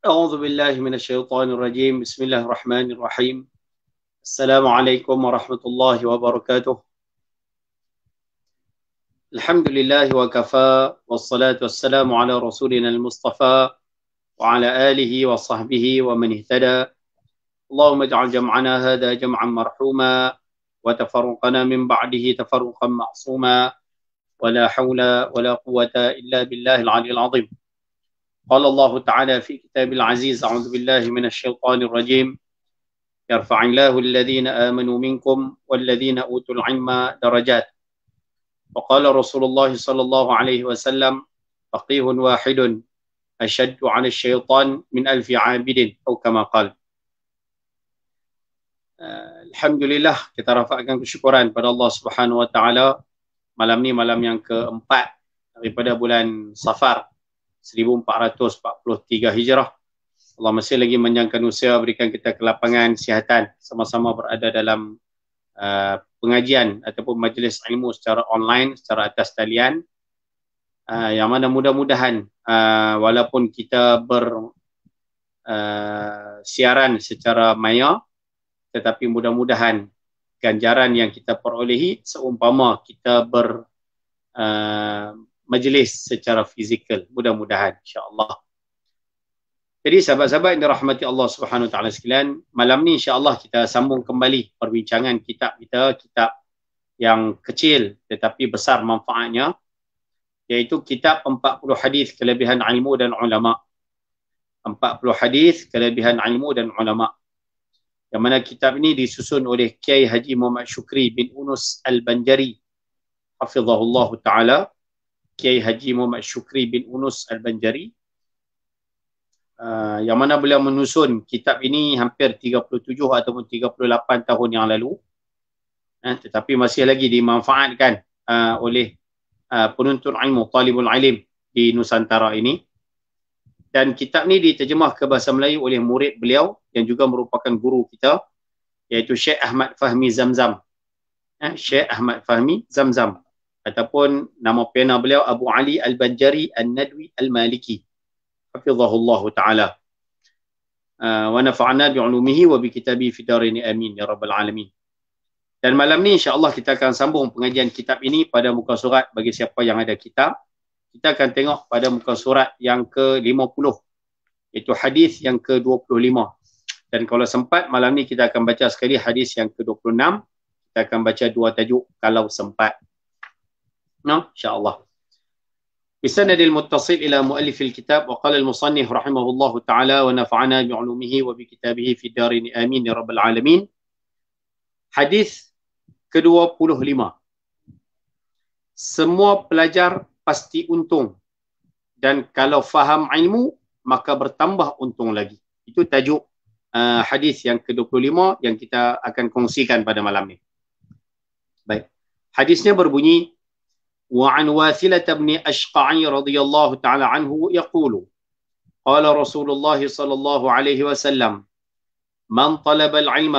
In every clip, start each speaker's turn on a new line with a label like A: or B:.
A: أعوذ بالله من الشيطان الرجيم بسم الله الرحمن الرحيم السلام عليكم ورحمة الله وبركاته الحمد لله وكفى والصلاة والسلام على رسولنا المصطفى وعلى آله وصحبه ومن اهتدى اللهم اجعل جمعنا هذا جمعا مرحوما وتفرقنا من بعده تفرقا معصوما ولا حول ولا قوة إلا بالله العلي العظيم قال الله تعالى في كتاب العزيز أعوذ بالله من الشيطان الرجيم يرفع الله الذين آمنوا منكم والذين أوتوا العلم درجات وقال رسول الله صلى الله عليه وسلم فقيه واحد أشد على الشيطان من ألف عابد أو كما قال. Alhamdulillah, kita rafakkan kesyukuran pada Allah Subhanahu Wa Taala. Malam ni malam yang keempat daripada bulan Safar 1443 Hijrah. Allah masih lagi menjangkan usia berikan kita kelapangan, kesihatan, sama-sama berada dalam pengajian ataupun majlis ilmu secara online, secara atas talian, yang mana mudah-mudahan walaupun kita siaran secara maya, tetapi mudah-mudahan ganjaran yang kita perolehi seumpama kita majlis secara fizikal, mudah-mudahan insya-Allah. Jadi sahabat-sahabat yang dirahmati Allah Subhanahu Wa Taala sekalian, malam ni insya-Allah kita sambung kembali perbincangan kitab kita, kitab yang kecil tetapi besar manfaatnya, iaitu kitab 40 hadis kelebihan ilmu dan ulama. 40 hadis kelebihan ilmu dan ulama. Yang mana kitab ini disusun oleh Kiai Haji Muhammad Syukri bin Unus Al-Banjari hafizahullah taala. Kiai Haji Muhammad Syukri bin Unus Al-Banjari, yang mana beliau menyusun kitab ini hampir 37 ataupun 38 tahun yang lalu, tetapi masih lagi dimanfaatkan oleh penuntut ilmu, talibul ilim di Nusantara ini. Dan kitab ni diterjemah ke bahasa Melayu oleh murid beliau yang juga merupakan guru kita, iaitu Syekh Ahmad Fahmi Zamzam. Syekh Ahmad Fahmi Zamzam, ataupun nama pena beliau Abu Ali Al-Banjari An-Nadwi Al-Maliki hafizahullah ta'ala. Wa nafa'na bi'ulumihi wa bikitabi fi darini amin ya rabbal alamin. Dan malam ni insya-Allah kita akan sambung pengajian kitab ini pada muka surat. Bagi siapa yang ada kitab, kita akan tengok pada muka surat yang ke-50, iaitu hadis yang ke-25. Dan kalau sempat malam ni kita akan baca sekali hadis yang ke-26. Kita akan baca dua tajuk kalau sempat. InsyaAllah. بسند المتصل إلى مؤلف الكتاب وقال المصنف رحمه الله تعالى ونفعنا بعلومه وبكتابه في الدارين آمين يا رب العالمين. Hadis ke-25. Semua pelajar pasti untung, dan kalau faham ilmu maka bertambah untung lagi. Itu tajuk hadis yang ke-25 yang kita akan kongsikan pada malam ni. Baik. Hadisnya berbunyi, وعن واثلة بن أشقع رضي الله تعالى عنه يقول قال رسول الله صلى الله عليه وسلم من طلب العلم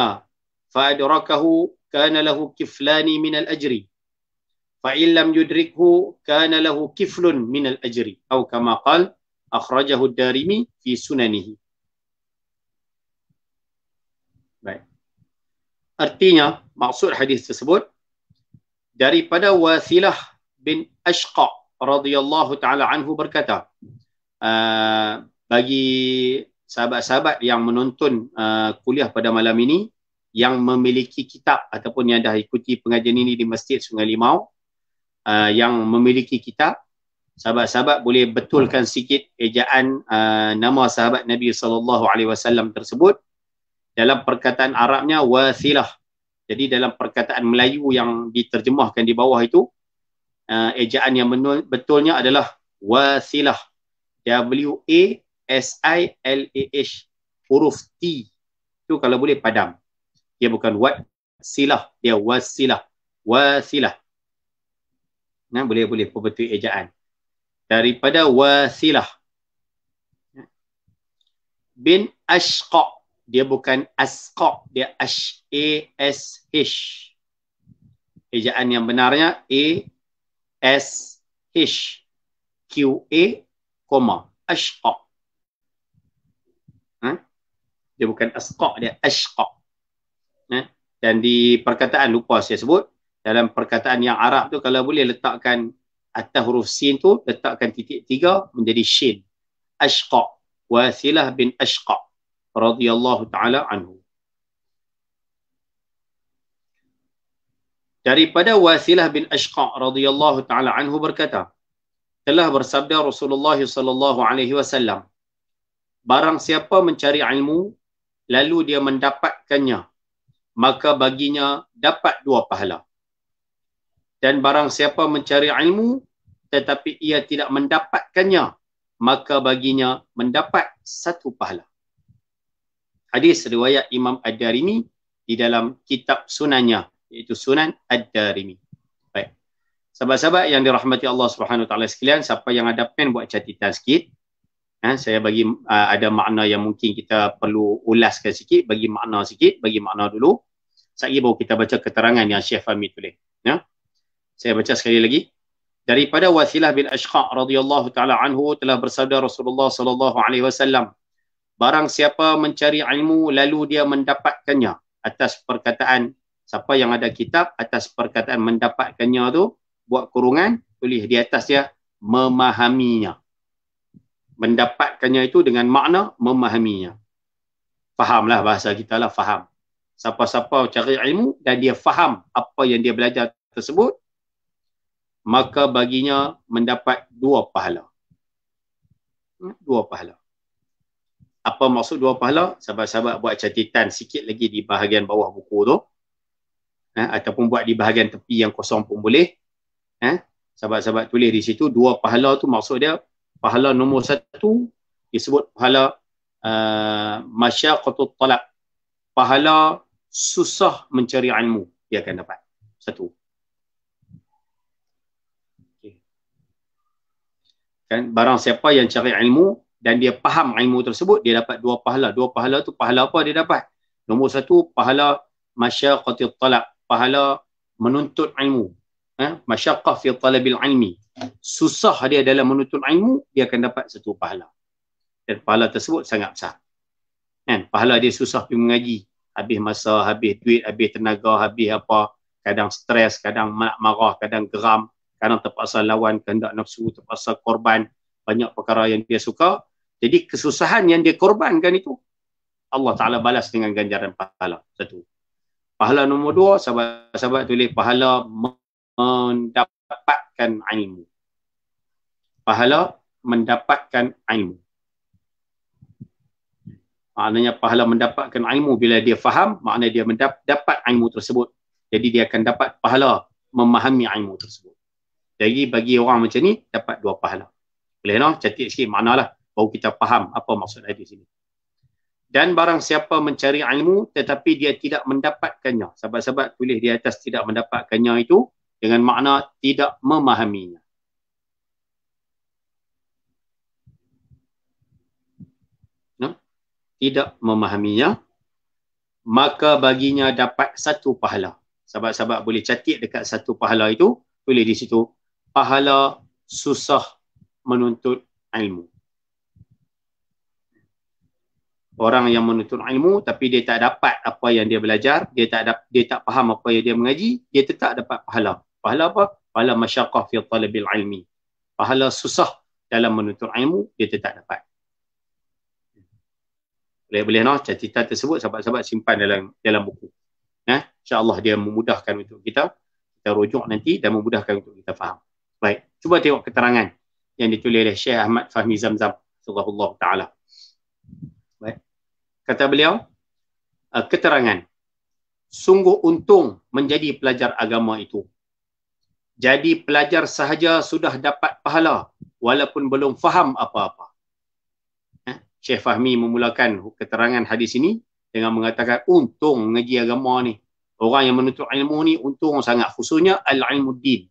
A: فأدركه كان له كفلان من الأجر فإن لم يدركه كان له كفل من الأجر أو كما قال أخرجه الدارمي في سننه. Baik. Artinya, maksud hadis tersebut, daripada Wathilah bin Ashqa radhiyallahu taala anhu berkata, bagi sahabat-sahabat yang menonton kuliah pada malam ini yang memiliki kitab ataupun yang dah ikuti pengajian ini di Masjid Sungai Limau, yang memiliki kitab, sahabat-sahabat boleh betulkan sikit ejaan nama sahabat Nabi SAW tersebut. Dalam perkataan Arabnya Wathilah. Jadi dalam perkataan Melayu yang diterjemahkan di bawah itu, ejaan yang betulnya adalah Wathilah. W-A-S-I-L-A-H. Huruf T itu kalau boleh padam. Dia bukan Watsilah, dia Wasilah. Wathilah. Boleh perbetul ejaan. Daripada Wathilah bin Ashqa. Dia bukan Asqa, dia A-S-H. Ejaan yang benarnya A-S-H. Q-A, Ashqa. Dia bukan asqa, dia ashqa. Dan di perkataan, lupa saya sebut, dalam perkataan yang Arab tu kalau boleh letakkan atas huruf sin tu, letakkan titik 3 menjadi shin. Ashqa. Wasilah bin Ashqa radhiyallahu taala anhu. Daripada Wasilah bin Ashqa radhiyallahu taala anhu berkata, telah bersabda Rasulullah sallallahu alaihi wasallam, barang siapa mencari ilmu lalu dia mendapatkannya, maka baginya dapat 2 pahala. Dan barang siapa mencari ilmu tetapi ia tidak mendapatkannya, maka baginya mendapat 1 pahala. Hadis riwayat Imam Ad-Darimi di dalam kitab sunannya, iaitu Sunan Ad-Darimi. Baik. Sahabat-sahabat yang dirahmati Allah Subhanahu Wa Taala sekalian, siapa yang ada pen buat catatan sikit. Saya bagi ada makna yang mungkin kita perlu ulaskan sikit, bagi makna sikit, bagi makna dulu. Sekali baru kita baca keterangan yang Syekh Fahmi tulis. Ya. Saya baca sekali lagi. Daripada Wasilah bin Ashqa radhiyallahu taala anhu telah bersabda Rasulullah sallallahu alaihi wasallam, barang siapa mencari ilmu lalu dia mendapatkannya, atas perkataan siapa yang ada kitab, atas perkataan mendapatkannya tu buat kurungan, tulis di atas dia memahaminya. Mendapatkannya itu dengan makna memahaminya. Fahamlah bahasa kita lah, faham. Siapa-siapa cari ilmu dan dia faham apa yang dia belajar tersebut, maka baginya mendapat 2 pahala. 2 pahala. Apa maksud 2 pahala? Sahabat-sahabat buat catatan sikit lagi di bahagian bawah buku tu. Ataupun buat di bahagian tepi yang kosong pun boleh. Sahabat-sahabat tulis di situ 2 pahala tu maksud dia, pahala nombor 1 disebut pahala masyaqatut talab. Pahala susah mencari ilmu dia akan dapat. 1. Kan, barang siapa yang cari ilmu dan dia faham ilmu tersebut, dia dapat 2 pahala. 2 pahala tu pahala apa dia dapat? Nombor 1, pahala masyaqatul talab, pahala menuntut ilmu. Masyaqqah fi talabil ilmi. Susah dia dalam menuntut ilmu, dia akan dapat 1 pahala. Dan pahala tersebut sangat besar. Kan, pahala dia susah pergi mengaji, habis masa, habis duit, habis tenaga, habis apa, kadang stres, kadang marah, kadang geram, kadang terpaksa lawan kehendak nafsu, terpaksa korban banyak perkara yang dia suka. Jadi kesusahan yang dia korbankan itu Allah Ta'ala balas dengan ganjaran pahala. 1. Pahala nombor 2, sahabat-sahabat tulis pahala mendapatkan ilmu. Pahala mendapatkan ilmu. Maknanya pahala mendapatkan ilmu bila dia faham, maknanya dia dapat ilmu tersebut. Jadi dia akan dapat pahala memahami ilmu tersebut. Jadi bagi orang macam ni dapat 2 pahala. Boleh no? Catat sikit maknalah baru kita faham apa maksud hadis ini. Dan barang siapa mencari ilmu tetapi dia tidak mendapatkannya. Sahabat-sahabat tulis di atas tidak mendapatkannya itu dengan makna tidak memahaminya. No? Tidak memahaminya, maka baginya dapat 1 pahala. Sahabat-sahabat boleh catat dekat 1 pahala itu, tulis di situ pahala susah menuntut ilmu. Orang yang menuntut ilmu tapi dia tak dapat apa yang dia belajar, dia tak faham apa yang dia mengaji, dia tetap dapat pahala. Pahala apa? Pahala masyaqqah fi talabil ilmi. Pahala susah dalam menuntut ilmu, dia tetap dapat. Boleh no, catatan tersebut sahabat-sahabat simpan dalam buku. InsyaAllah dia memudahkan untuk kita rujuk nanti dan memudahkan untuk kita faham. Baik, cuba tengok keterangan yang ditulis oleh Syekh Ahmad Fahmi Zamzam sallallahu taala. Baik. Kata beliau, keterangan. Sungguh untung menjadi pelajar agama itu. Jadi pelajar sahaja sudah dapat pahala walaupun belum faham apa-apa. Syekh Fahmi memulakan keterangan hadis ini dengan mengatakan untung mengaji agama ni. Orang yang menuntut ilmu ni untung sangat, khususnya al-ilmuddin.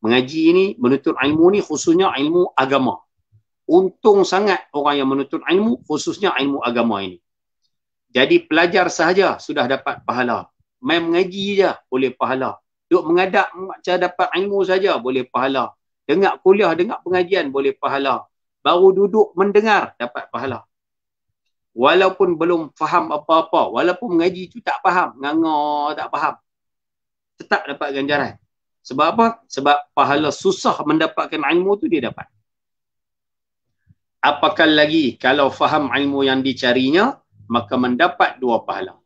A: Mengaji ni, menuntut ilmu ni khususnya ilmu agama. Untung sangat orang yang menuntut ilmu khususnya ilmu agama ini. Jadi pelajar sahaja sudah dapat pahala. Main mengaji je boleh pahala. Duk mengadap macam dapat ilmu saja boleh pahala. Dengar kuliah, dengar pengajian boleh pahala. Baru duduk mendengar dapat pahala. walaupun belum faham apa-apa, walaupun mengaji tu tak faham, nganga tak faham, tetap dapat ganjaran. Sebab apa? Sebab pahala susah mendapatkan ilmu tu dia dapat. Apakah lagi kalau faham ilmu yang dicarinya, maka mendapat 2 pahala.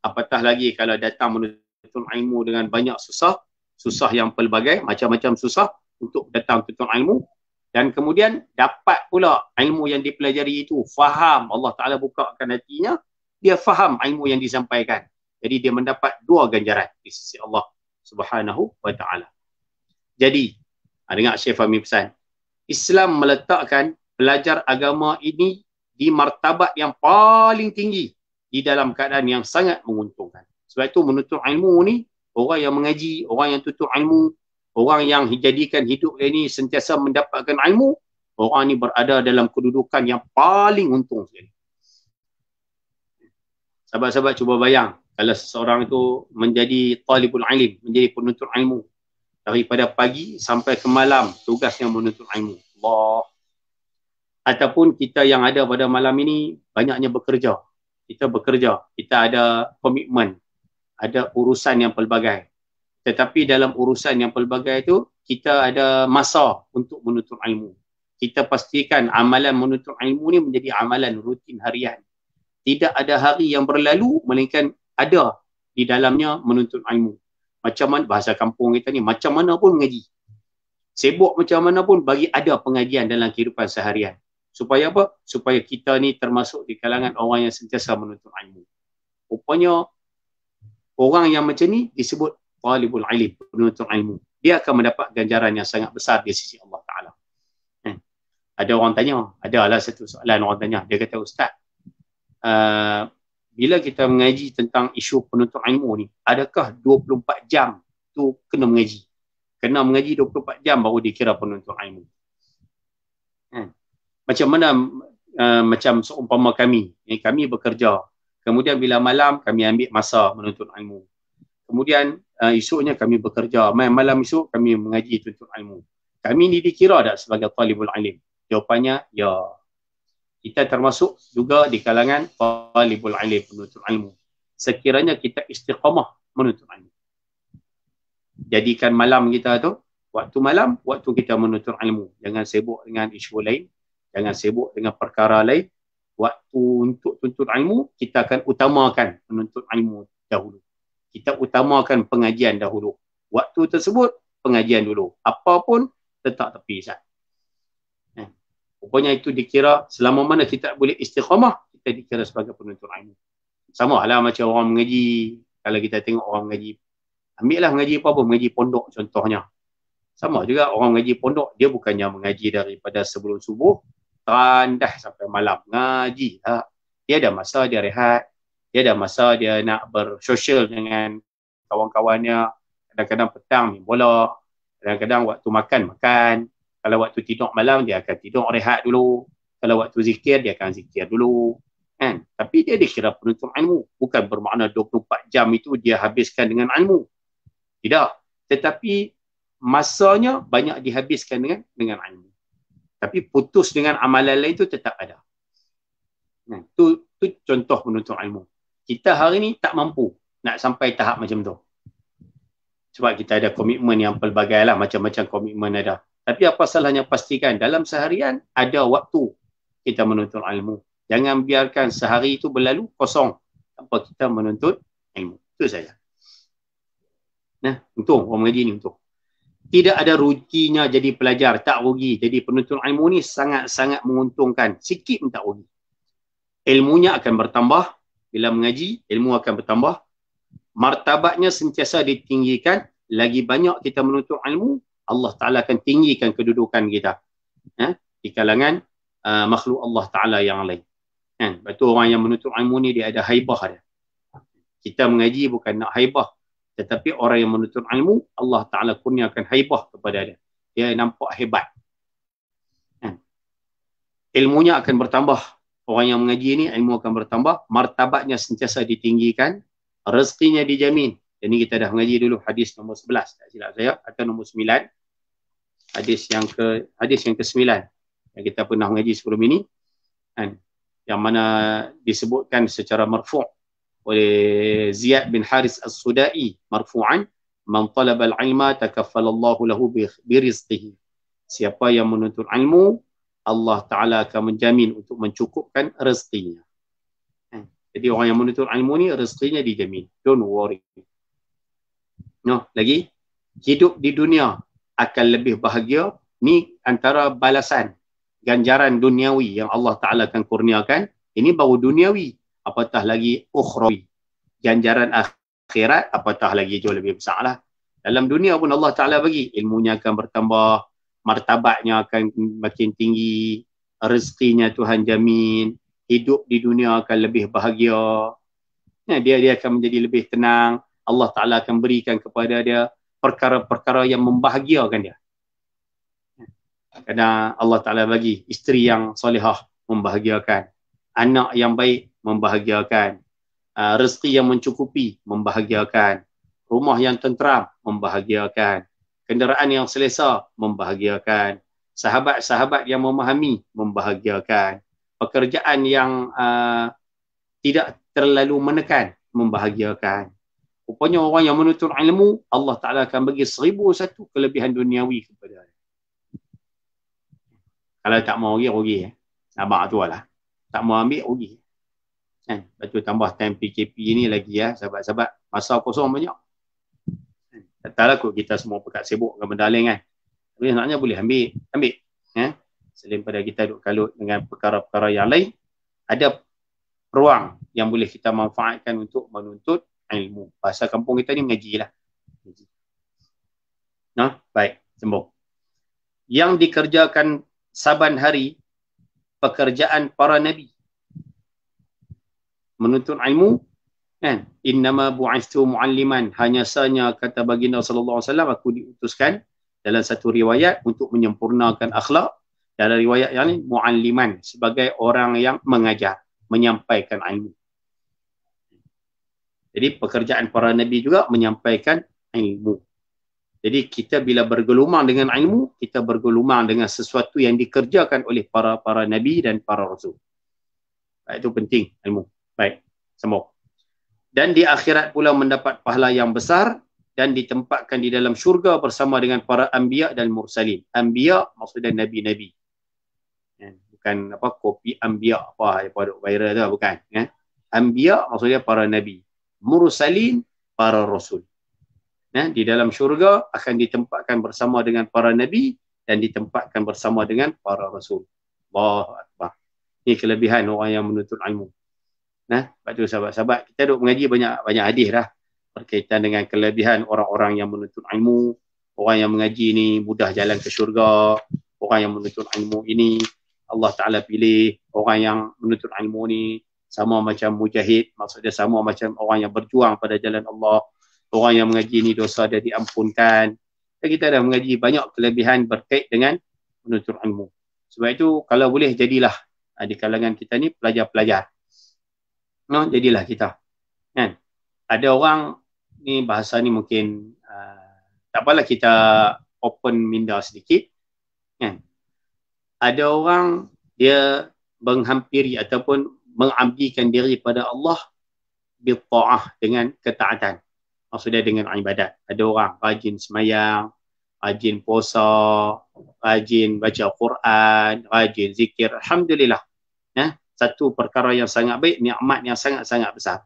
A: Apatah lagi kalau datang menuntut ilmu dengan banyak susah yang pelbagai, macam-macam susah untuk datang tuntut ilmu, dan kemudian dapat pula ilmu yang dipelajari itu, faham, Allah Ta'ala bukakan hatinya, dia faham ilmu yang disampaikan. Jadi dia mendapat 2 ganjaran di sisi Allah Subhanahu wa Ta'ala. Jadi, dengar Syekh Fahmi pesan, Islam meletakkan belajar agama ini di martabat yang paling tinggi di dalam keadaan yang sangat menguntungkan. Sebab itu menuntut ilmu ni, orang yang mengaji, orang yang tuntut ilmu, orang yang jadikan hidup ini sentiasa mendapatkan ilmu, orang ni berada dalam kedudukan yang paling untung sekali. Sahabat-sahabat cuba bayang, kalau seseorang itu menjadi talibul ilim, menjadi penuntut ilmu, daripada pagi sampai ke malam, tugasnya menuntut ilmu. Allah. Ataupun kita yang ada pada malam ini, banyaknya bekerja. Kita bekerja, kita ada komitmen, ada urusan yang pelbagai. Tetapi dalam urusan yang pelbagai itu, kita ada masa untuk menuntut ilmu. Kita pastikan amalan menuntut ilmu ni menjadi amalan rutin harian. Tidak ada hari yang berlalu, melainkan ada di dalamnya menuntut ilmu. Macam mana, bahasa kampung kita ni, macam mana pun mengaji. Sibuk macam mana pun, bagi ada pengajian dalam kehidupan seharian. Supaya apa? Supaya kita ni termasuk di kalangan orang yang sentiasa menuntut ilmu. Rupanya, orang yang macam ni disebut talibul ilim, penuntut ilmu. Dia akan mendapat ganjaran yang sangat besar di sisi Allah Ta'ala. Ada orang tanya, adalah satu soalan orang tanya. Dia kata, Ustaz, bila kita mengaji tentang isu penuntut ilmu ni, adakah 24 jam tu kena mengaji? Kena mengaji 24 jam baru dikira penuntut ilmu. Macam mana, macam seumpama kami bekerja. Kemudian bila malam, kami ambil masa menuntut ilmu. Kemudian esoknya kami bekerja. Malam esok kami mengaji tuntut ilmu. Kami ni dikira tak sebagai talibul ilim? Jawapannya, ya. Kita termasuk juga di kalangan talibul ilim, penuntut ilmu. Sekiranya kita istiqamah menuntut ilmu. Jadikan malam kita tu, waktu malam, waktu kita menuntut ilmu. Jangan sibuk dengan isu lain. Jangan sibuk dengan perkara lain. Waktu untuk tuntut ilmu, kita akan utamakan menuntut ilmu dahulu. Kita utamakan pengajian dahulu. Waktu tersebut, pengajian dulu. Apa pun, letak tepi. Rupanya itu dikira, selama mana kita boleh istiqamah, kita dikira sebagai penuntut ilmu. Sama lah macam orang mengaji. Kalau kita tengok orang mengaji, ambil lah mengaji apa-apa, mengaji pondok contohnya. Sama juga orang mengaji pondok, dia bukannya mengaji daripada sebelum subuh, tandah sampai malam. Ngaji lah. Dia ada masa dia rehat, dia ada masa dia nak bersosial dengan kawan-kawannya. Kadang-kadang petang main bola, kadang-kadang waktu makan. Kalau waktu tidur malam, dia akan tidur rehat dulu. Kalau waktu zikir, dia akan zikir dulu. Kan? Tapi dia dikira penuntut ilmu. Bukan bermakna 24 jam itu dia habiskan dengan ilmu. Tidak. Tetapi masanya banyak dihabiskan dengan ilmu. Tapi putus dengan amalan lain itu tetap ada. Itu contoh penuntut ilmu. Kita hari ni tak mampu nak sampai tahap macam tu. Sebab kita ada komitmen yang pelbagai lah, macam-macam komitmen ada. Tapi apa salahnya pastikan dalam seharian ada waktu kita menuntut ilmu. Jangan biarkan sehari itu berlalu kosong tanpa kita menuntut ilmu. Itu saja. Untung orang mengaji ni untung. Tidak ada ruginya jadi pelajar, tak rugi. Jadi penuntut ilmu ni sangat-sangat menguntungkan. Sikit pun tak rugi. Ilmunya akan bertambah. Bila mengaji, ilmu akan bertambah. Martabatnya sentiasa ditinggikan. Lagi banyak kita menuntut ilmu, Allah Ta'ala akan tinggikan kedudukan kita. Di kalangan makhluk Allah Ta'ala yang lain. Sebab tu orang yang menuntut ilmu ni dia ada haibah dia. Kita mengaji bukan nak haibah. Tetapi orang yang menuntut ilmu, Allah Ta'ala kurniakan haibah kepada dia. Dia nampak hebat. Ilmunya akan bertambah. Orang yang mengaji ni, ilmu akan bertambah. Martabatnya sentiasa ditinggikan. Rezekinya dijamin. Jadi kita dah mengaji dulu hadis nombor 11. Tak silap saya. Atau nombor 9. Hadis yang ke-9. Yang kita pernah mengaji sebelum ini. yang mana disebutkan secara marfu' oleh Ziyad bin Haris As-Sudai marfu'an, man talaba al-ilma takaffalallahu lahu bi rizqihi. Siapa yang menuntut ilmu, Allah Ta'ala akan menjamin untuk mencukupkan rezekinya. Jadi orang yang menuntut ilmu ni rezekinya dijamin. Don't worry. No, lagi hidup di dunia akan lebih bahagia. Ni antara balasan ganjaran duniawi yang Allah Ta'ala akan kurniakan. Ini baru duniawi, apatah lagi ukhrawi, ganjaran akhirat apatah lagi jauh lebih besar lah. Dalam dunia pun Allah Ta'ala bagi, ilmunya akan bertambah, martabatnya akan makin tinggi, rezekinya Tuhan jamin, hidup di dunia akan lebih bahagia, dia akan menjadi lebih tenang. Allah Ta'ala akan berikan kepada dia perkara-perkara yang membahagiakan dia. Kerana Allah Ta'ala bagi isteri yang solehah membahagiakan, anak yang baik membahagiakan, rezeki yang mencukupi membahagiakan, rumah yang tenteram membahagiakan, kenderaan yang selesa membahagiakan, sahabat-sahabat yang memahami membahagiakan, pekerjaan yang tidak terlalu menekan membahagiakan. Rupanya orang yang menuntut ilmu, Allah Ta'ala akan bagi 1001 kelebihan duniawi kepada dia. Kalau tak mau rugi. Nampak tu lah. Tak mau ambil, rugi. Lepas tu tambah time PKP ni lagi ya, sahabat-sahabat. Masa kosong banyak. Taklah kot kita semua pekat sibuk dengan benda lain kan. Tapi sebenarnya boleh ambil. Selain pada kita duk kalut dengan perkara-perkara yang lain, ada ruang yang boleh kita manfaatkan untuk menuntut ilmu. Bahasa kampung kita ni mengaji lah. Baik, sambung. Yang dikerjakan saban hari, pekerjaan para nabi. Menuntut ilmu, kan? Innama bu'ithu mu'alliman. Hanya sahaja kata baginda sallallahu alaihi wasallam, aku diutuskan dalam satu riwayat untuk menyempurnakan akhlak. Dalam riwayat yang ni, mu'alliman, sebagai orang yang mengajar, menyampaikan ilmu. Jadi pekerjaan para nabi juga menyampaikan ilmu. Jadi kita bila bergelumang dengan ilmu, kita bergelumang dengan sesuatu yang dikerjakan oleh para nabi dan para rasul. Itu penting ilmu. Baik, sambung. Dan di akhirat pula mendapat pahala yang besar dan ditempatkan di dalam syurga bersama dengan para anbiya dan mursalin. Anbiya maksudnya nabi-nabi. Bukan apa kopi anbiya apa duk viral tu, bukan. Anbiya maksudnya para nabi. Mursalin para rasul. Di dalam syurga akan ditempatkan bersama dengan para nabi dan ditempatkan bersama dengan para rasul. Allahu Akbar. Ini kelebihan orang yang menuntut ilmu. Lepas tu sahabat-sahabat, kita duk mengaji banyak hadis dah berkaitan dengan kelebihan orang-orang yang menuntut ilmu. Orang yang mengaji ni mudah jalan ke syurga. Orang yang menuntut ilmu ini Allah Ta'ala pilih. Orang yang menuntut ilmu ni sama macam mujahid, maksudnya sama macam orang yang berjuang pada jalan Allah. Orang yang mengaji ni dosa dia diampunkan. Dan kita dah mengaji banyak kelebihan berkait dengan menuntut ilmu. Sebab itu kalau boleh jadilah di kalangan kita ni pelajar-pelajar. Jadilah kita. Kan? Ada orang ni bahasa ni mungkin tak apalah kita open minda sedikit. Kan? Ada orang dia menghampiri ataupun mengabdikan diri pada Allah bi-ta'ah, dengan ketaatan. Maksudnya dengan ibadat. Ada orang rajin semayang, rajin puasa, rajin baca Quran, rajin zikir. Alhamdulillah. Satu perkara yang sangat baik, nikmat yang sangat-sangat besar.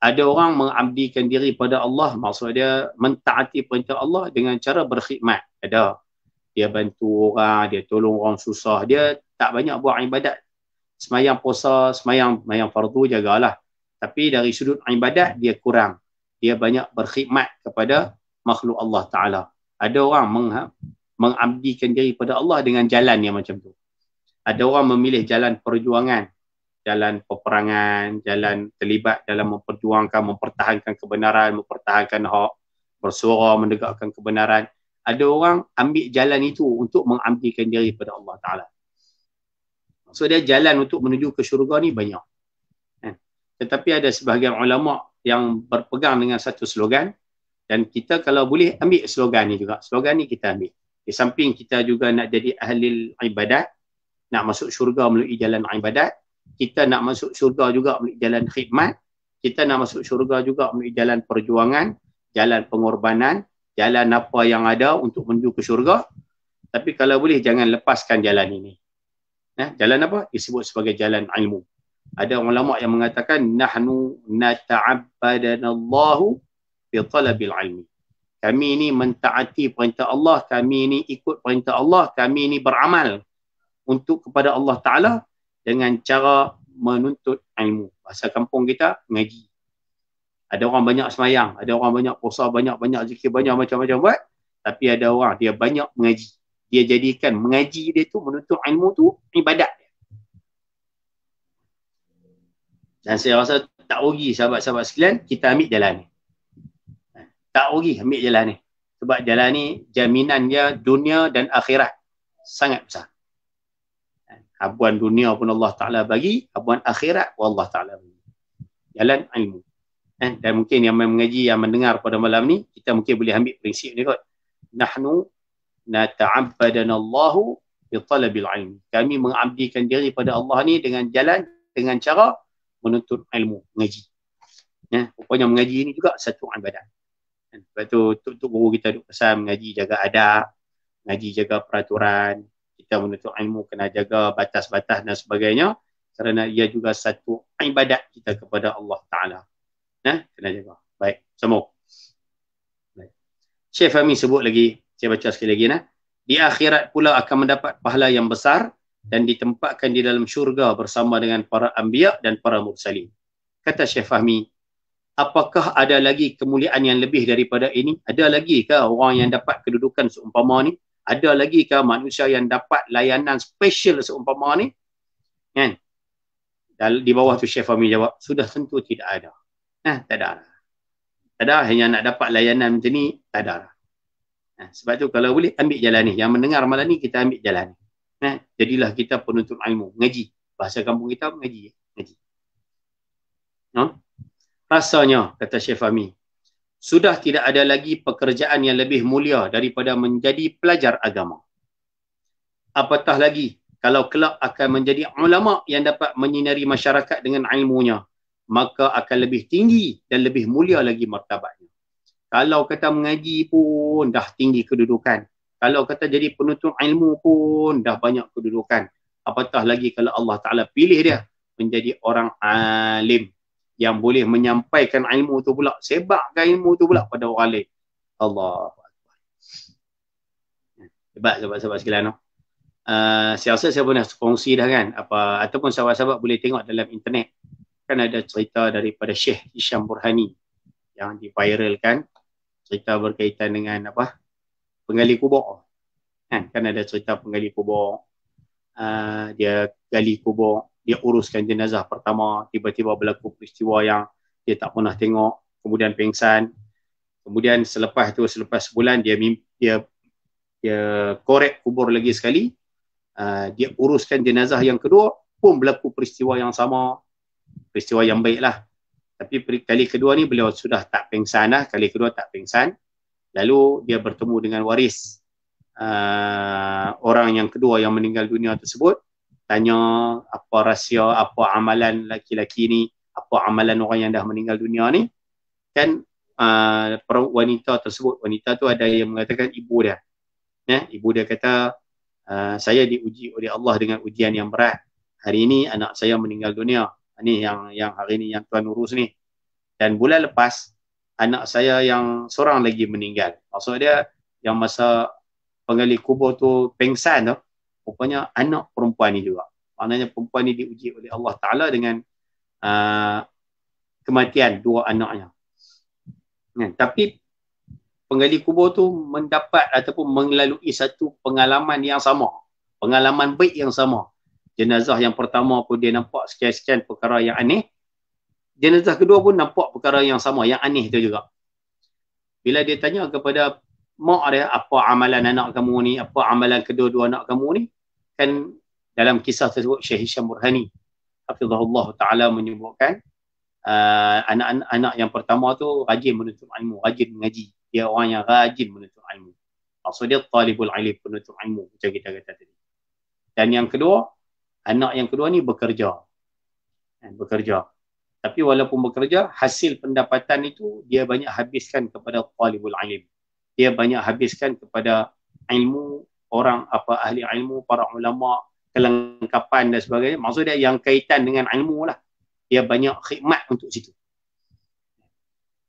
A: Ada orang mengabdikan diri pada Allah, maksudnya mentaati perintah Allah dengan cara berkhidmat. Ada. Dia bantu orang, dia tolong orang susah. Dia tak banyak buat ibadat. Semayang puasa, semayang fardu jagalah. Tapi dari sudut ibadat, dia kurang. Dia banyak berkhidmat kepada makhluk Allah Ta'ala. Ada orang mengabdikan diri pada Allah dengan jalan yang macam tu. Ada orang memilih jalan perjuangan, jalan peperangan, jalan terlibat dalam memperjuangkan, mempertahankan kebenaran, mempertahankan hak, bersuara, menegakkan kebenaran. Ada orang ambil jalan itu untuk mengabdikan diri pada Allah Ta'ala. So dia jalan untuk menuju ke syurga ni banyak. Tetapi ada sebahagian ulama yang berpegang dengan satu slogan, dan kita kalau boleh ambil slogan ni juga. Slogan ni kita ambil. Di samping kita juga nak jadi ahli ibadat, nak masuk syurga melalui jalan ibadat, kita nak masuk syurga juga melalui jalan khidmat, kita nak masuk syurga juga melalui jalan perjuangan, jalan pengorbanan, jalan apa yang ada untuk menuju ke syurga. Tapi kalau boleh jangan lepaskan jalan ini. Jalan apa? Disebut sebagai jalan ilmu. Ada ulama yang mengatakan nahnu nata'abbadanallahu bi talabil ilmi. Kami ini mentaati perintah Allah, kami ini ikut perintah Allah, kami ini beramal untuk kepada Allah Ta'ala dengan cara menuntut ilmu. Bahasa kampung kita, ngaji. Ada orang banyak semayang, ada orang banyak puasa, banyak-banyak zikir, banyak macam-macam buat. Tapi ada orang, dia banyak mengaji. Dia jadikan mengaji dia tu, menuntut ilmu tu, ibadat. Dan saya rasa tak rugi sahabat-sahabat sekalian, kita ambil jalan ni. Tak rugi ambil jalan ni. Sebab jalan ni jaminan dia dunia dan akhirat sangat besar. Habuan dunia pun Allah Ta'ala bagi, habuan akhirat pun Allah Ta'ala bagi. Jalan ilmu. Dan mungkin yang mengaji, yang mendengar pada malam ni, kita mungkin boleh ambil prinsip ni kot. Nahnu nata'abbadanallahu bi talabil ilmi. Kami mengabdikan diri pada Allah ni dengan jalan, dengan cara menuntut ilmu, mengaji. Rupanya mengaji ni juga satu ibadat. Sebab tu untuk guru kita duk pesan mengaji jaga adab, mengaji jaga peraturan, kita menuntut ilmu kena jaga batas-batas dan sebagainya, kerana ia juga satu ibadat kita kepada Allah Ta'ala. Kena jaga. Baik, sambung. Syekh Fahmi sebut lagi, saya baca sekali lagi. Di akhirat pula akan mendapat pahala yang besar dan ditempatkan di dalam syurga bersama dengan para anbiya dan para mursalin. Kata Syekh Fahmi, apakah ada lagi kemuliaan yang lebih daripada ini? Ada lagi ke orang yang dapat kedudukan seumpama ni? Ada lagi ke manusia yang dapat layanan special seumpama ni? Kan? Di bawah tu Syekh Fahmi jawab, sudah tentu tidak ada. Tak ada. Tak ada, hanya nak dapat layanan macam ni, tak ada. Sebab tu kalau boleh ambil jalan ni. Yang mendengar malam ni kita ambil jalan ni. Jadilah kita penuntut ilmu, ngaji. Bahasa kampung kita ngaji. Rasanya, kata Syekh Fahmi, sudah tidak ada lagi pekerjaan yang lebih mulia daripada menjadi pelajar agama. Apatah lagi kalau kelak akan menjadi ulama yang dapat menyinari masyarakat dengan ilmunya, maka akan lebih tinggi dan lebih mulia lagi martabatnya. Kalau kata mengaji pun dah tinggi kedudukan. Kalau kata jadi penuntut ilmu pun dah banyak kedudukan. Apatah lagi kalau Allah Ta'ala pilih dia menjadi orang alim yang boleh menyampaikan ilmu tu pula, sebarkan ilmu tu pula pada orang lain. Allah. Hebat sahabat-sahabat sekalian. Saya rasa saya pernah kongsi dah kan, ataupun sahabat-sahabat boleh tengok dalam internet. Kan ada cerita daripada Syekh Hisham Burhani yang diviralkan, cerita berkaitan dengan penggali kubur. Kan ada cerita penggali kubur. Dia gali kubur, dia uruskan jenazah pertama, tiba-tiba berlaku peristiwa yang dia tak pernah tengok, kemudian pengsan. Kemudian selepas sebulan dia korek kubur lagi sekali. Dia uruskan jenazah yang kedua, pun berlaku peristiwa yang sama, peristiwa yang baik lah. Tapi kali kedua ni beliau sudah tak pengsan lah, kali kedua tak pengsan. Lalu dia bertemu dengan waris orang yang kedua yang meninggal dunia tersebut, tanya apa rahsia, apa amalan laki-laki ni, apa amalan orang yang dah meninggal dunia ni. Kan wanita tersebut, wanita tu ada yang mengatakan ibu dia. Ibu dia kata, saya diuji oleh Allah dengan ujian yang berat. Hari ini anak saya meninggal dunia. Ini yang hari ini yang Tuan urus ni. Dan bulan lepas anak saya yang seorang lagi meninggal. Maksud dia yang masa penggali kubur tu pengsan tu, rupanya anak perempuan ni juga. Maknanya perempuan ni diuji oleh Allah Ta'ala dengan kematian dua anaknya. Tapi penggali kubur tu mendapat ataupun melalui satu pengalaman yang sama. Pengalaman baik yang sama. Jenazah yang pertama pun dia nampak sekian-sekian perkara yang aneh. Jenazah kedua pun nampak perkara yang sama, yang aneh tu juga. Bila dia tanya kepada mak dia, apa amalan anak kamu ni, apa amalan kedua-dua anak kamu ni, kan dalam kisah tersebut Syekh Hisham Burhani hafizahullah Ta'ala menyebutkan anak-anak yang pertama tu rajin menuntut ilmu, rajin mengaji. Dia orang yang rajin menuntut ilmu. Maksud dia talibul ilm, penuntut ilmu macam kita kata tadi. Dan yang kedua, anak yang kedua ni bekerja. bekerja. Tapi walaupun bekerja, hasil pendapatan itu dia banyak habiskan kepada talibul alim. Dia banyak habiskan kepada ilmu, orang apa ahli ilmu, para ulama, kelengkapan dan sebagainya. Maksudnya yang kaitan dengan ilmu lah. Dia banyak khidmat untuk situ.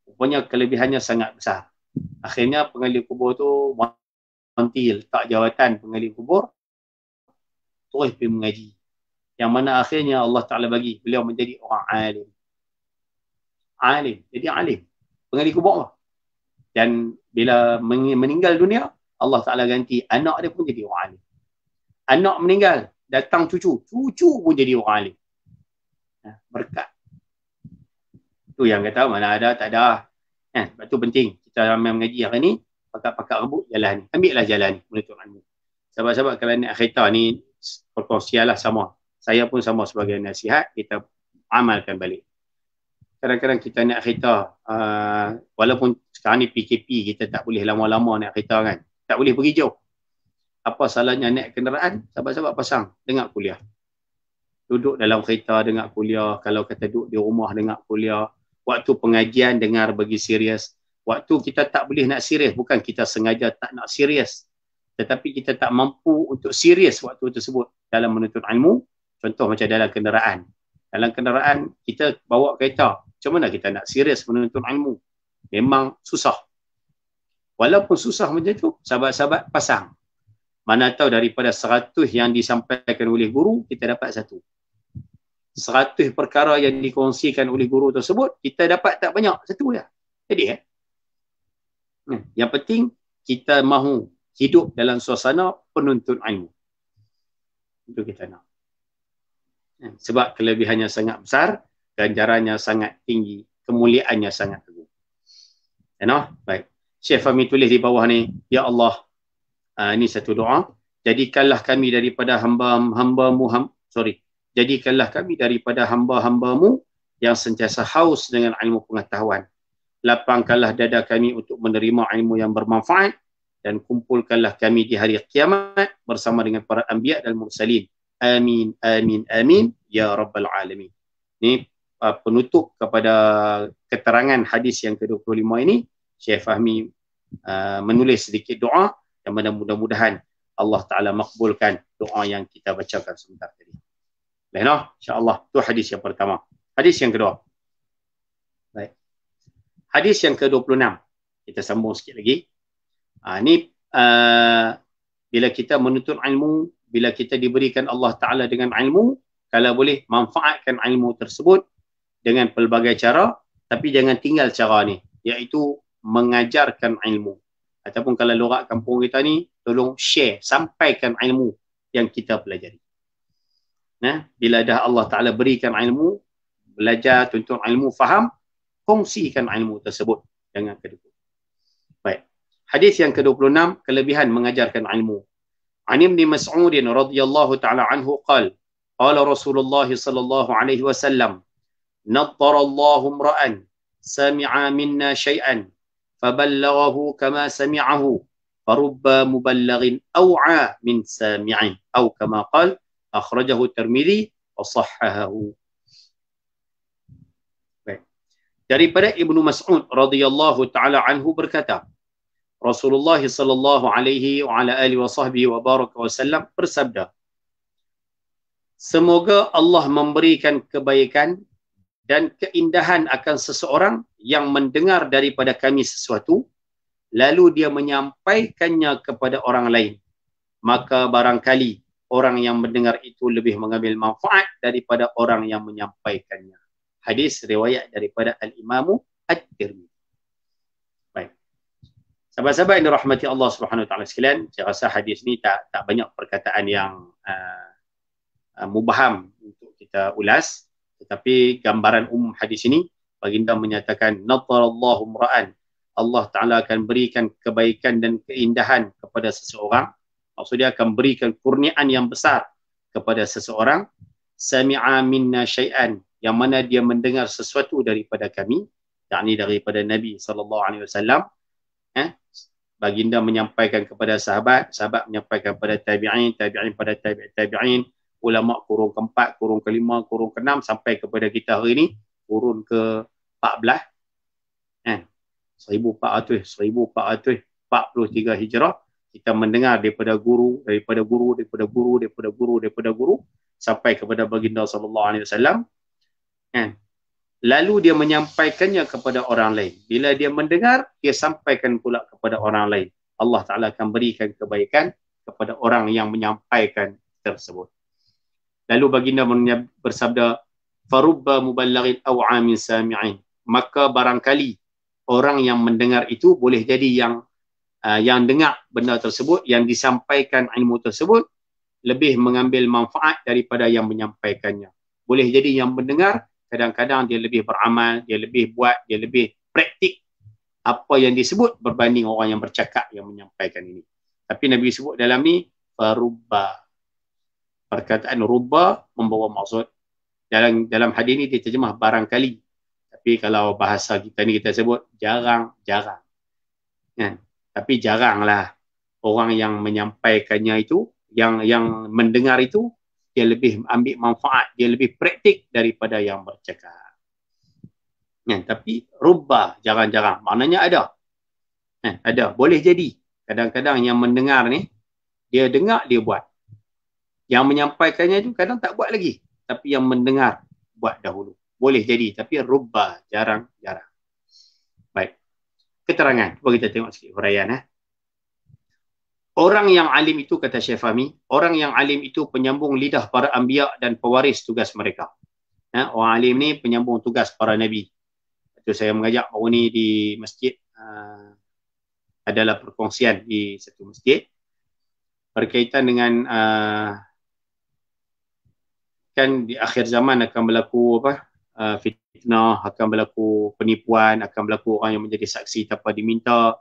A: Rupanya kelebihannya sangat besar. Akhirnya pengali kubur tu mantil, tak jawatan pengali kubur, terus pergi mengaji. Yang mana akhirnya Allah Ta'ala bagi beliau menjadi orang alim. Alim, jadi alim. Pengali kubur lah. Dan bila meninggal dunia, Allah Ta'ala ganti anak dia pun jadi orang alim. Anak meninggal, datang cucu. Cucu pun jadi orang alim. Berkat. Tu yang kata mana ada, tak ada. Sebab tu penting. Kita ramai mengaji hari ni, pakat-pakat rebut jalan ni. Ambillah jalan ni, menuntut ilmu. Sebab-sebab kalau nak kereta ni, perkongsian lah sama. Saya pun sama sebagai nasihat, kita amalkan balik. Kadang-kadang kita nak kereta, walaupun sekarang ni PKP, kita tak boleh lama-lama nak kereta kan. Tak boleh pergi jauh. Apa salahnya naik kenderaan? Sahabat-sahabat pasang, dengar kuliah. Duduk dalam kereta, dengar kuliah. Kalau kata duduk di rumah, dengar kuliah. Waktu pengajian, dengar bagi serius. Waktu kita tak boleh nak serius, bukan kita sengaja tak nak serius. Tetapi kita tak mampu untuk serius waktu tersebut dalam menuntut ilmu. Contoh macam dalam kenderaan. Dalam kenderaan, kita bawa kereta. Macam mana kita nak serius menuntut ilmu? Memang susah. Walaupun susah macam tu, sahabat-sahabat pasang. Mana tahu daripada 100 yang disampaikan oleh guru, kita dapat 1. 100 perkara yang dikongsikan oleh guru tersebut, kita dapat tak banyak, 1 je. Jadi yang penting, kita mahu hidup dalam suasana penuntut ilmu. Itu kita nak. Sebab kelebihannya sangat besar, ganjarannya sangat tinggi, kemuliaannya sangat agung. Baik. Syekh Fahmi tulis di bawah ni, ya Allah, ini satu doa, jadikanlah kami daripada jadikanlah kami daripada hamba-hambamu yang sentiasa haus dengan ilmu pengetahuan. Lapangkanlah dada kami untuk menerima ilmu yang bermanfaat dan kumpulkanlah kami di hari kiamat bersama dengan para anbiya dan mursalin. Amin, amin, amin, ya Rabbal Alamin. Ini penutup kepada keterangan hadis yang ke-25 ini. Syekh Fahmi menulis sedikit doa yang mudah-mudahan Allah Ta'ala makbulkan doa yang kita bacakan sebentar tadi. Baiklah, insyaAllah. Itu hadis yang pertama. Hadis yang kedua. Baik. Hadis yang ke-26. Kita sambung sikit lagi. Ini bila kita menuntut ilmu, bila kita diberikan Allah Ta'ala dengan ilmu, kalau boleh manfaatkan ilmu tersebut dengan pelbagai cara, tapi jangan tinggal cara ni, iaitu mengajarkan ilmu. Ataupun kalau lorak kampung kita ni, tolong share, sampaikan ilmu yang kita pelajari. Bila dah Allah Ta'ala berikan ilmu, belajar, tuntut ilmu, faham, kongsikan ilmu tersebut dengan kedua. Baik. Hadis yang ke-26, kelebihan mengajarkan ilmu. An Ibn Mas'ud radhiyallahu ta'ala anhu qala qala Rasulullah sallallahu alaihi wasallam naddara Allahu imra'an sami'a minna shay'an faballaghahu kama sami'ahu farubba muballighin aw'a min sami'in atau kama qala akhrajahu Tirmidzi wa sahhahahu. Daripada Ibnu Mas'ud radhiyallahu ta'ala anhu berkata, Rasulullah sallallahu alaihi wa ala alihi wa baraka wasallam bersabda, semoga Allah memberikan kebaikan dan keindahan akan seseorang yang mendengar daripada kami sesuatu, lalu dia menyampaikannya kepada orang lain. Maka barangkali orang yang mendengar itu lebih mengambil manfaat daripada orang yang menyampaikannya. Hadis riwayat daripada Al-Imamu At-Tirmidzi. Baik. Sahabat-sahabat yang dirahmati Allah Subhanahu Wa Taala sekalian, saya rasa hadis ni tak banyak perkataan yang mubaham untuk kita ulas, tetapi gambaran umum hadis ini, baginda menyatakan nadarallahu imra'an, Allah Ta'ala akan berikan kebaikan dan keindahan kepada seseorang. Maksudnya akan berikan kurniaan yang besar kepada seseorang. Sami'a minna syai'an, yang mana dia mendengar sesuatu daripada kami, yakni daripada Nabi SAW. Baginda menyampaikan kepada sahabat, sahabat menyampaikan kepada tabi'in, tabi'in pada tabi'in, ulama kurung keempat, kurung kelima, kurung keenam sampai kepada kita hari ini kurun ke-14 kan. 1443 Hijrah, kita mendengar daripada guru sampai kepada baginda sallallahu alaihi wasallam kan. Lalu dia menyampaikannya kepada orang lain. Bila dia mendengar, dia sampaikan pula kepada orang lain. Allah Ta'ala akan berikan kebaikan kepada orang yang menyampaikan tersebut. Lalu baginda bersabda, farubba muballighin aw amin sami'in. Maka barangkali orang yang mendengar itu boleh jadi yang dengar benda tersebut, yang disampaikan ilmu tersebut lebih mengambil manfaat daripada yang menyampaikannya. Boleh jadi yang mendengar kadang-kadang dia lebih beramal, dia lebih buat, dia lebih praktik apa yang disebut berbanding orang yang bercakap, yang menyampaikan ini. Tapi Nabi sebut dalam ni farubba. Perkataan rubba membawa maksud. Dalam hadis ni dia terjemah barangkali. Tapi kalau bahasa kita ni kita sebut jarang-jarang. Kan? Tapi jaranglah orang yang menyampaikannya itu, yang mendengar itu, dia lebih ambil manfaat, dia lebih praktik daripada yang bercakap. Tapi rubba, jarang-jarang, maknanya ada. Ada, boleh jadi. Kadang-kadang yang mendengar ni, dia dengar, dia buat. Yang menyampaikannya itu kadang tak buat lagi. Tapi yang mendengar, buat dahulu. Boleh jadi, tapi rubba, jarang-jarang. Baik. Keterangan, cuba kita tengok sikit huraian. Orang yang alim itu, kata Syekh Fahmi, orang yang alim itu penyambung lidah para anbiya dan pewaris tugas mereka. Orang alim ni penyambung tugas para nabi. Itu saya mengajak baru ni di masjid, adalah perkongsian di satu masjid berkaitan dengan kan di akhir zaman akan berlaku fitnah, akan berlaku penipuan, akan berlaku orang yang menjadi saksi tanpa diminta,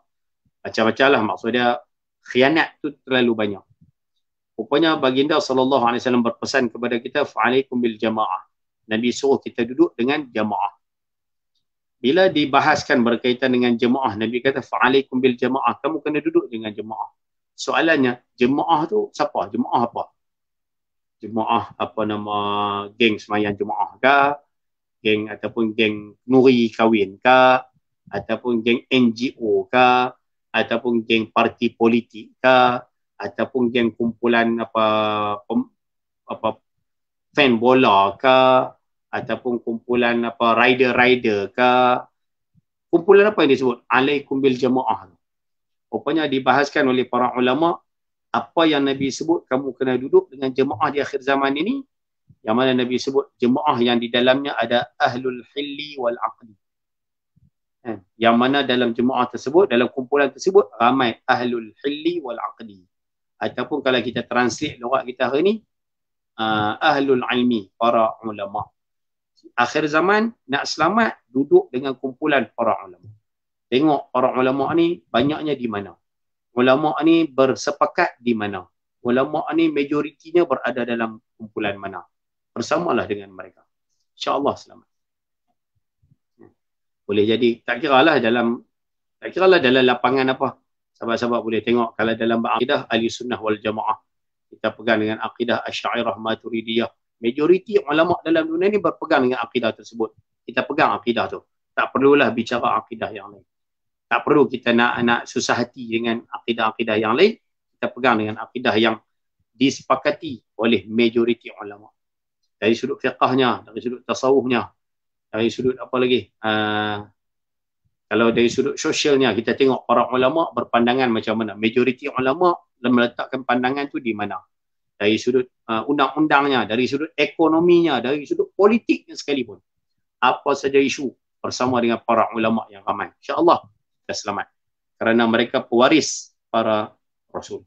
A: macam-macam lah. Maksudnya khianat tu terlalu banyak. Rupanya baginda sallallahu alaihi wasallam berpesan kepada kita, fa'alaikum bil jamaah. Nabi suruh kita duduk dengan jamaah. Bila dibahaskan berkaitan dengan jemaah, Nabi kata fa'alaikum bil jamaah, kamu kena duduk dengan jemaah. Soalannya, jemaah tu siapa? Jemaah apa? Jemaah apa nama, geng semayang jemaah ke? Geng ataupun geng nuri kahwin ke? Ataupun geng NGO ke? Ataupun geng parti politik ke? Ataupun geng kumpulan fan bola ke? Ataupun kumpulan rider-rider ke? Kumpulan apa yang disebut? Alaikum bil jamaah. Rupanya dibahaskan oleh para ulama, apa yang Nabi sebut kamu kena duduk dengan jemaah di akhir zaman ini, yang mana Nabi sebut jemaah yang di dalamnya ada ahlul hilli wal aqdi. Yang mana dalam jemaah tersebut, dalam kumpulan tersebut ramai ahlul hilli wal aqdi. Ataupun kalau kita translate logat kita hari ni, ahlul ilmi, para ulama. Akhir zaman nak selamat, duduk dengan kumpulan para ulama. Tengok para ulama ni banyaknya di mana. Ulama ni bersepakat di mana. Ulama ni majoritinya berada dalam kumpulan mana. Bersamalah dengan mereka. InsyaAllah selamat. Boleh jadi, tak kiralah dalam lapangan apa. Sahabat-sahabat boleh tengok kalau dalam akidah ahli sunnah wal jamaah. Kita pegang dengan akidah Asy'ariyah Maturidiyah. Majoriti ulama dalam dunia ni berpegang dengan akidah tersebut. Kita pegang akidah tu. Tak perlulah bicara akidah yang lain. Tak perlu kita nak susah hati dengan akidah-akidah yang lain. Kita pegang dengan akidah yang disepakati oleh majoriti ulama. Dari sudut fiqahnya, dari sudut tasawufnya, dari sudut apa lagi? Kalau dari sudut sosialnya, kita tengok para ulama berpandangan macam mana. Majoriti ulama meletakkan pandangan tu di mana. Dari sudut undang-undangnya, dari sudut ekonominya, dari sudut politiknya sekalipun. Apa saja isu bersama dengan para ulama yang ramai. InsyaAllah kita selamat. Kerana mereka pewaris para Rasul.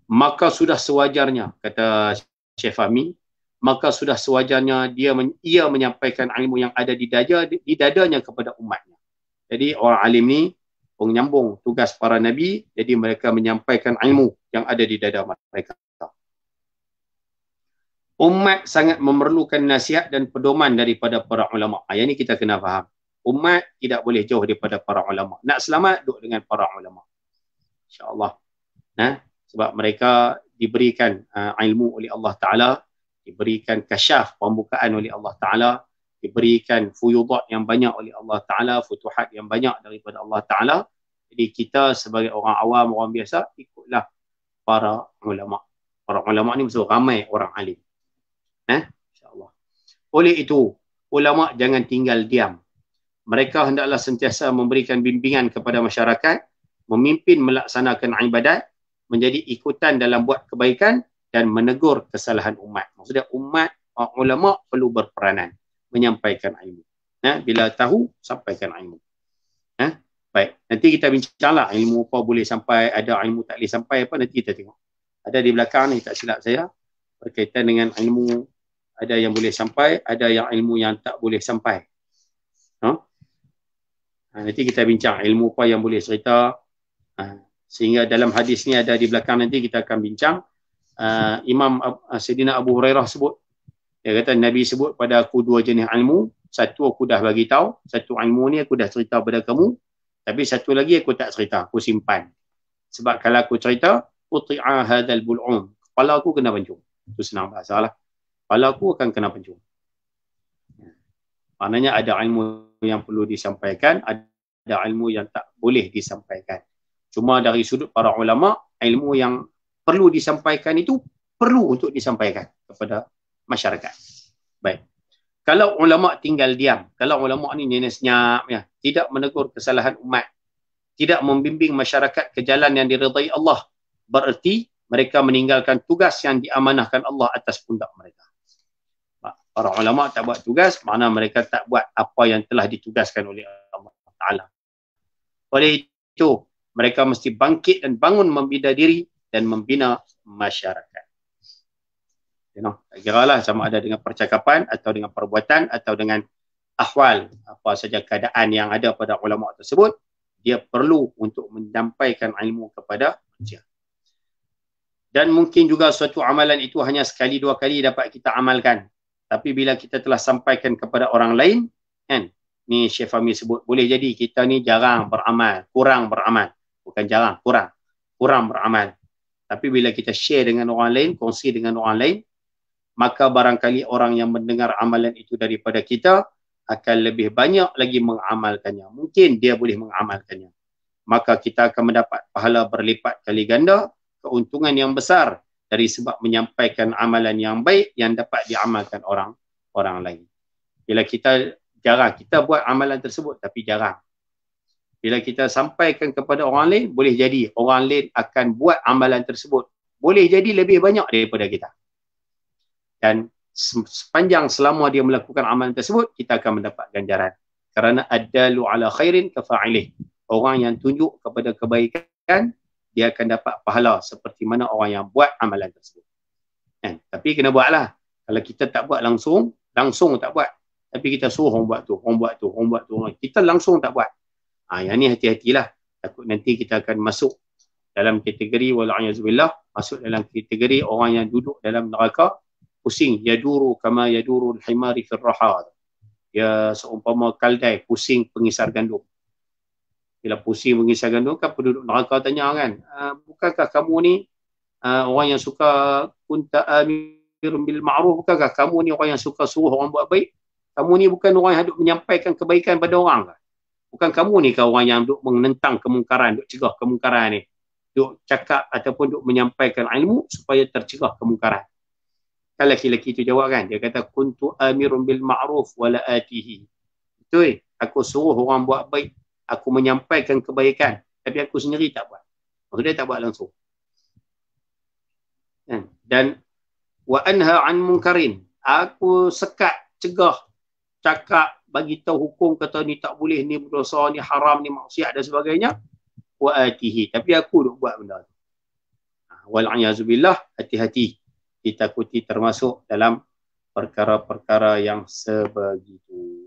A: Maka sudah sewajarnya, kata Syekh Fahmi, maka sudah sewajarnya ia menyampaikan ilmu yang ada di dadanya kepada umatnya. Jadi orang alim ni penyambung tugas para Nabi, jadi mereka menyampaikan ilmu yang ada di dada mereka. Umat sangat memerlukan nasihat dan pedoman daripada para ulama. Yang ini kita kena faham. Umat tidak boleh jauh daripada para ulama. Nak selamat, duduk dengan para ulama. InsyaAllah. Sebab mereka diberikan ilmu oleh Allah Ta'ala diberikan kasyaf, pembukaan oleh Allah Ta'ala, diberikan fuyudat yang banyak oleh Allah Ta'ala, futuhat yang banyak daripada Allah Ta'ala. Jadi kita sebagai orang awam, orang biasa, ikutlah para ulama. Para ulama ni betul ramai orang alim. InsyaAllah. Oleh itu, ulama jangan tinggal diam. Mereka hendaklah sentiasa memberikan bimbingan kepada masyarakat, memimpin melaksanakan ibadat, menjadi ikutan dalam buat kebaikan dan menegur kesalahan umat. Maksudnya umat, ulama perlu berperanan menyampaikan ilmu. Bila tahu, sampaikan ilmu. Baik, nanti kita bincanglah ilmu apa boleh sampai, ada ilmu tak boleh sampai apa, nanti kita tengok. Ada di belakang ni, tak silap saya, berkaitan dengan ilmu, ada yang boleh sampai, ada yang ilmu yang tak boleh sampai. Nanti kita bincang ilmu apa yang boleh cerita. Sehingga dalam hadis ni ada di belakang, nanti kita akan bincang. Imam Sayyidina Abu Hurairah sebut, dia kata Nabi sebut pada aku 2 jenis ilmu. Satu aku dah bagi tahu, satu ilmu ni aku dah cerita pada kamu, tapi satu lagi aku tak cerita, aku simpan. Sebab kalau aku cerita, uti'a hadzal bul'um, kepala aku kena pancung. Itu senang bahasa lah. Kepala aku akan kena pancung. Maknanya ada ilmu yang perlu disampaikan, ada ilmu yang tak boleh disampaikan. Cuma dari sudut para ulama, ilmu yang perlu disampaikan itu perlu untuk disampaikan kepada masyarakat. Baik. Kalau ulama tinggal diam, kalau ulama ni senyap, ya, tidak menegur kesalahan umat, tidak membimbing masyarakat ke jalan yang diridai Allah, bererti mereka meninggalkan tugas yang diamanahkan Allah atas pundak mereka. Para ulama tak buat tugas, makna mereka tak buat apa yang telah ditugaskan oleh Allah Ta'ala. Oleh itu, mereka mesti bangkit dan bangun membina diri dan membina masyarakat. Tak kira lah sama ada dengan percakapan atau dengan perbuatan atau dengan ahwal, apa saja keadaan yang ada pada ulama tersebut, dia perlu untuk menyampaikan ilmu kepada manusia. Dan mungkin juga suatu amalan itu hanya sekali dua kali dapat kita amalkan. Tapi bila kita telah sampaikan kepada orang lain, kan, ni Syekh Fahmi sebut, boleh jadi kita ni jarang beramal, kurang beramal. Bukan jarang, kurang beramal. Tapi bila kita share dengan orang lain, kongsi dengan orang lain, maka barangkali orang yang mendengar amalan itu daripada kita akan lebih banyak lagi mengamalkannya. Mungkin dia boleh mengamalkannya. Maka kita akan mendapat pahala berlipat kali ganda, keuntungan yang besar dari sebab menyampaikan amalan yang baik yang dapat diamalkan orang lain. Bila kita jarang, kita buat amalan tersebut tapi jarang. Bila kita sampaikan kepada orang lain, boleh jadi orang lain akan buat amalan tersebut. Boleh jadi lebih banyak daripada kita. Dan sepanjang selama dia melakukan amalan tersebut, kita akan mendapat ganjaran. Kerana addalu ala khairin kafa'ilih. Orang yang tunjuk kepada kebaikan, dia akan dapat pahala seperti mana orang yang buat amalan tersebut. Tapi kena buatlah. Kalau kita tak buat langsung tak buat. Tapi kita suruh orang buat tu, orang buat tu, orang buat tu. Kita langsung tak buat. Yang ni hati-hatilah. Takut nanti kita akan masuk dalam kategori wal'ayazubillah, masuk dalam kategori orang yang duduk dalam neraka, pusing, yaduru kama yaduru al-himari fil raha. Ya seumpama kaldai pusing pengisar gandum. Bila pusing pengisar gandum kan penduduk neraka tanya kan, bukankah kamu ni orang yang suka kunta amirun bil ma'ruf, bukankah kamu ni orang yang suka suruh orang buat baik? Kamu ni bukan orang yang duk menyampaikan kebaikan pada orang ke? Bukan kamu ni ke orang yang duk menentang kemungkaran, duk cegah kemungkaran ni? Duk cakap ataupun duk menyampaikan ilmu supaya tercegah kemungkaran. Kan lelaki-lelaki itu jawab kan, dia kata kuntu amirun bil ma'ruf wala atihi. Betul, aku suruh orang buat baik, aku menyampaikan kebaikan, tapi aku sendiri tak buat. Maksudnya tak buat langsung. Dan wa anha an munkarin, aku sekat, cegah, cakap, bagi tahu hukum, kata ni tak boleh, ni berdosa, ni haram, ni maksiat dan sebagainya. Wa atihi, tapi aku duk buat benda tu. Wal'ayazubillah, hati-hati ditakuti termasuk dalam perkara-perkara yang sebegitu.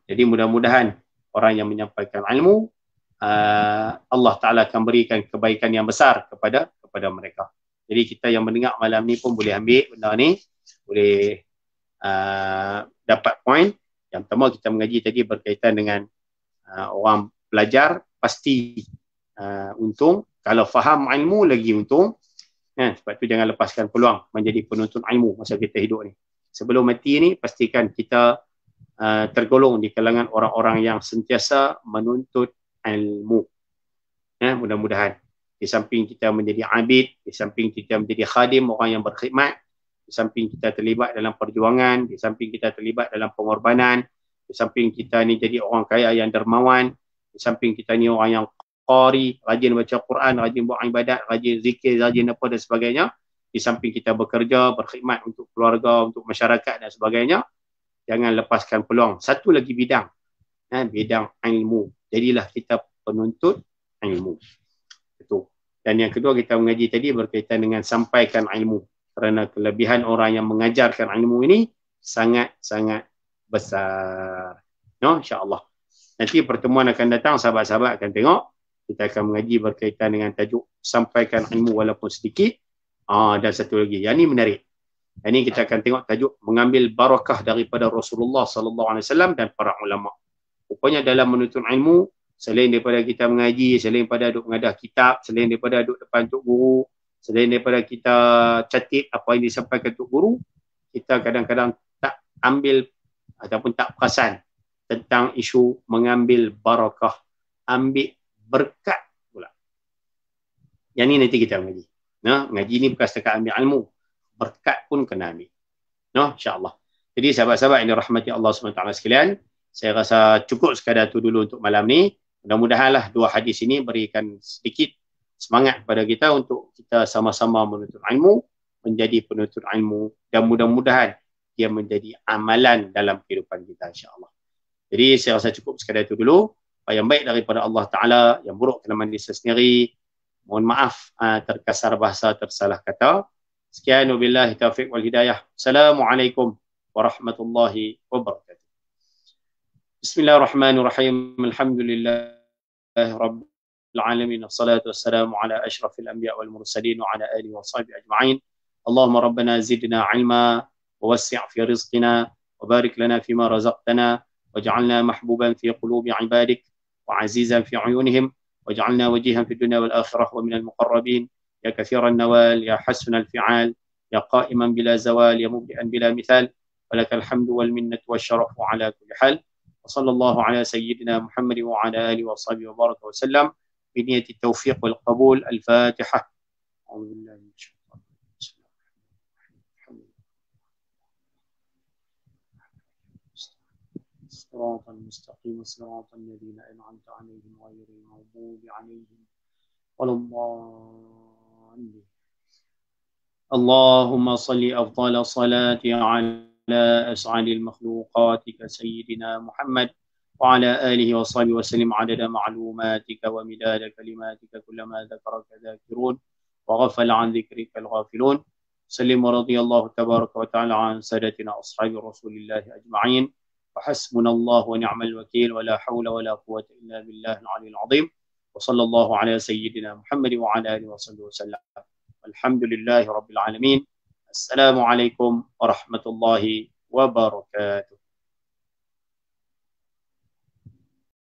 A: Jadi mudah-mudahan orang yang menyampaikan ilmu, Allah Ta'ala akan berikan kebaikan yang besar kepada mereka. Jadi kita yang mendengar malam ni pun boleh ambil benda ni, boleh dapat poin. Yang pertama kita mengaji tadi berkaitan dengan orang belajar pasti untung. Kalau faham ilmu lagi untung. Sebab tu jangan lepaskan peluang menjadi penuntut ilmu masa kita hidup ni. Sebelum mati ni, pastikan kita tergolong di kalangan orang-orang yang sentiasa menuntut ilmu. Mudah-mudahan di samping kita menjadi abid, di samping kita menjadi khadim, orang yang berkhidmat, di samping kita terlibat dalam perjuangan, di samping kita terlibat dalam pengorbanan, di samping kita ni jadi orang kaya yang dermawan, di samping kita ni orang yang qari, rajin baca Quran, rajin buat ibadat, rajin zikir, rajin apa dan sebagainya, di samping kita bekerja, berkhidmat untuk keluarga, untuk masyarakat dan sebagainya, jangan lepaskan peluang. Satu lagi bidang, bidang ilmu. Jadilah kita penuntut ilmu. Itu. Dan yang kedua kita mengaji tadi berkaitan dengan sampaikan ilmu. Kerana kelebihan orang yang mengajarkan ilmu ini sangat-sangat besar. InsyaAllah. Nanti pertemuan akan datang, sahabat-sahabat akan tengok. Kita akan mengaji berkaitan dengan tajuk sampaikan ilmu walaupun sedikit. Dan satu lagi. Yang ini menarik. Ini kita akan tengok tajuk mengambil barakah daripada Rasulullah SAW dan para ulama. Rupanya dalam menuntut ilmu, selain daripada kita mengaji, selain daripada duduk mengadah kitab, selain daripada duduk depan tok guru, selain daripada kita catat apa yang disampaikan tok guru, kita kadang-kadang tak ambil ataupun tak perasan tentang isu mengambil barakah, ambil berkat pula. Yang ni nanti kita mengaji. Mengaji ni bukan setakat ambil ilmu, berkat pun kena ambil. InsyaAllah. Jadi sahabat-sahabat yang dirahmati Allah SWT sekalian, saya rasa cukup sekadar tu dulu untuk malam ni. Mudah-mudahanlah dua hadis ini berikan sedikit semangat kepada kita untuk kita sama-sama menuntut ilmu, menjadi penuntut ilmu, dan mudah-mudahan dia menjadi amalan dalam kehidupan kita insyaAllah. Jadi saya rasa cukup sekadar itu dulu. Apa yang baik daripada Allah Ta'ala, yang buruk kelemahan diri sendiri. Mohon maaf terkasar bahasa, tersalah kata. Sekian, wabillahi taufiq wal hidayah. Assalamualaikum warahmatullahi wabarakatuh. Bismillahirrahmanirrahim. Alhamdulillah rabbil alamin. Wassalatu wassalamu ala ashrafil anbiya wal mursalin wa ala alihi wa sahbihi ajma'in. Allahumma rabbana zidna ilma wa wassi' fi rizqina wa barik lana fima razaqtana waj'alna mahbuban fi qulubi ibadik wa azizan fi uyunihim waj'alna wajihan fi dunya wal akhirah wa minal muqarrabin ya kathiran nawal ya hasanal fi'al ya qa'iman bila zawal ya mubdi'an bila mithal walakal hamdu wal minnatu wasyarafu ala kulli hal. وصلى الله على سيدنا محمد وعلى آله وصحبه وبارك وسلم بنية التوفيق والقبول. الفاتحة. أعوذ بالله من الشيطان الرجيم. صراط المستقيم صراط الذين أنعمت عليهم غير المغضوب عليهم ولا الضالين. اللهم صل أفضل صلاة على أسعد المخلوقات كسيدنا محمد وعلى آله وصحبه وسلم عدد معلوماتك ومداد كلماتك كلما ذكرك ذاكرون وغفل عن ذكرك الغافلون. سلم ورضي الله تبارك وتعالى عن سادتنا أصحاب رسول الله أجمعين وحسبنا الله ونعم الوكيل ولا حول ولا قوة إلا بالله العلي العظيم. وصلى الله على سيدنا محمد وعلى آله وصحبه وسلم. الحمد لله رب العالمين. السلام عليكم ورحمة الله وبركاته.